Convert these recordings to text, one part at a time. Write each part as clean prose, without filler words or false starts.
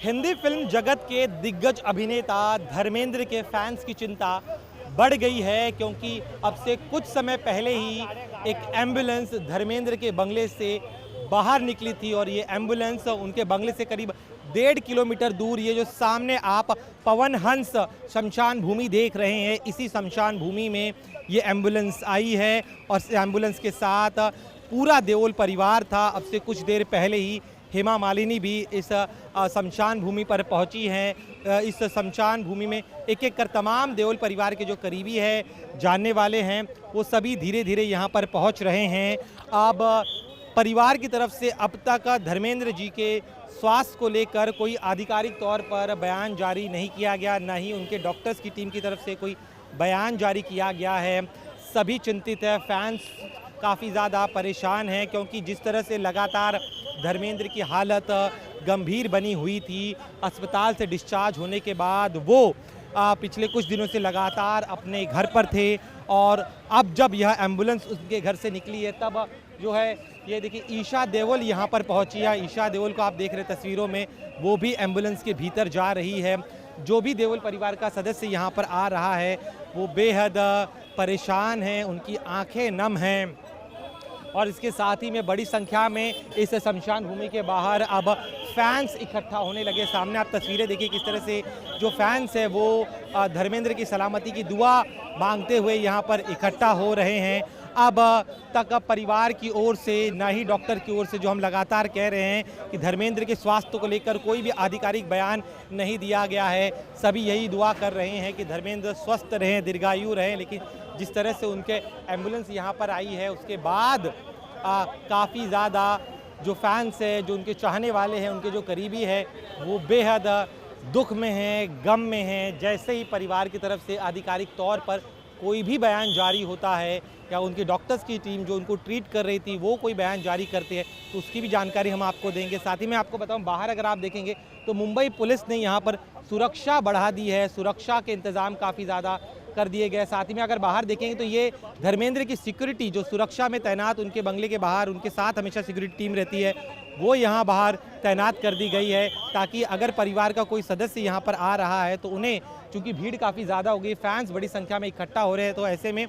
Hindi film जगत के दिग्गज अभिनेता धर्मेंद्र के फैंस की चिंता बढ़ गई है, क्योंकि अब से कुछ समय पहले ही एक एम्बुलेंस धर्मेंद्र के बंगले से बाहर निकली थी और ये एम्बुलेंस उनके बंगले से करीब 1.5 किलोमीटर दूर, ये जो सामने आप पवन हंस शमशान भूमि देख रहे हैं, इसी शमशान भूमि में ये एम्बुलेंस आई है और एम्बुलेंस के साथ पूरा देओल परिवार था। अब से कुछ देर पहले ही हेमा मालिनी भी इस शमशान भूमि पर पहुंची हैं। इस शमशान भूमि में एक एक कर तमाम देओल परिवार के जो करीबी है, जानने वाले हैं, वो सभी धीरे धीरे यहां पर पहुंच रहे हैं। अब परिवार की तरफ से अब तक धर्मेंद्र जी के स्वास्थ्य को लेकर कोई आधिकारिक तौर पर बयान जारी नहीं किया गया, ना ही उनके डॉक्टर्स की टीम की तरफ से कोई बयान जारी किया गया है। सभी चिंतित है, फैंस काफ़ी ज़्यादा परेशान हैं, क्योंकि जिस तरह से लगातार धर्मेंद्र की हालत गंभीर बनी हुई थी, अस्पताल से डिस्चार्ज होने के बाद वो पिछले कुछ दिनों से लगातार अपने घर पर थे और अब जब यह एम्बुलेंस उनके घर से निकली है, तब जो है ये देखिए ईशा देओल यहाँ पर पहुँची है। ईशा देओल को आप देख रहे तस्वीरों में, वो भी एम्बुलेंस के भीतर जा रही है। जो भी देओल परिवार का सदस्य यहाँ पर आ रहा है वो बेहद परेशान हैं, उनकी आंखें नम हैं और इसके साथ ही में बड़ी संख्या में इस शमशान भूमि के बाहर अब फैंस इकट्ठा होने लगे। सामने आप तस्वीरें देखिए किस तरह से जो फैंस है वो धर्मेंद्र की सलामती की दुआ मांगते हुए यहाँ पर इकट्ठा हो रहे हैं। अब तक परिवार की ओर से, ना ही डॉक्टर की ओर से, जो हम लगातार कह रहे हैं कि धर्मेंद्र के स्वास्थ्य को लेकर कोई भी आधिकारिक बयान नहीं दिया गया है। सभी यही दुआ कर रहे हैं कि धर्मेंद्र स्वस्थ रहें, दीर्घायु रहें। लेकिन जिस तरह से उनके एम्बुलेंस यहाँ पर आई है, उसके बाद काफ़ी ज़्यादा जो फैंस है, जो उनके चाहने वाले हैं, उनके जो करीबी है, वो बेहद दुख में हैं, गम में हैं। जैसे ही परिवार की तरफ से आधिकारिक तौर पर कोई भी बयान जारी होता है या उनकी डॉक्टर्स की टीम जो उनको ट्रीट कर रही थी वो कोई बयान जारी करते हैं, तो उसकी भी जानकारी हम आपको देंगे। साथ ही मैं आपको बताऊं, बाहर अगर आप देखेंगे तो मुंबई पुलिस ने यहाँ पर सुरक्षा बढ़ा दी है, सुरक्षा के इंतज़ाम काफ़ी ज़्यादा कर दिए गए। साथ ही में अगर बाहर देखेंगे तो ये धर्मेंद्र की सिक्योरिटी जो सुरक्षा में तैनात उनके बंगले के बाहर, उनके साथ हमेशा सिक्योरिटी टीम रहती है, वो यहाँ बाहर तैनात कर दी गई है, ताकि अगर परिवार का कोई सदस्य यहाँ पर आ रहा है तो उन्हें, चूँकि भीड़ काफ़ी ज़्यादा हो गई, फैंस बड़ी संख्या में इकट्ठा हो रहे हैं, तो ऐसे में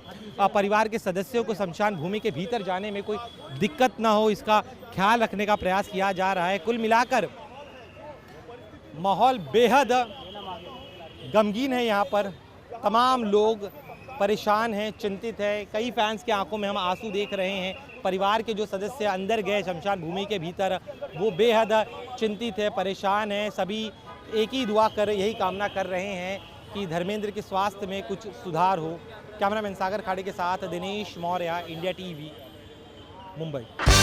परिवार के सदस्यों को शमशान भूमि के भीतर जाने में कोई दिक्कत ना हो, इसका ख्याल रखने का प्रयास किया जा रहा है। कुल मिलाकर माहौल बेहद गमगीन है, यहाँ पर तमाम लोग परेशान हैं, चिंतित हैं। कई फैंस के आंखों में हम आंसू देख रहे हैं। परिवार के जो सदस्य अंदर गए शमशान भूमि के भीतर, वो बेहद चिंतित है, परेशान हैं। सभी एक ही दुआ कर, यही कामना कर रहे हैं कि धर्मेंद्र के स्वास्थ्य में कुछ सुधार हो। कैमरामैन सागर खाड़े के साथ दिनेश मौर्य, इंडिया टीवी, मुंबई।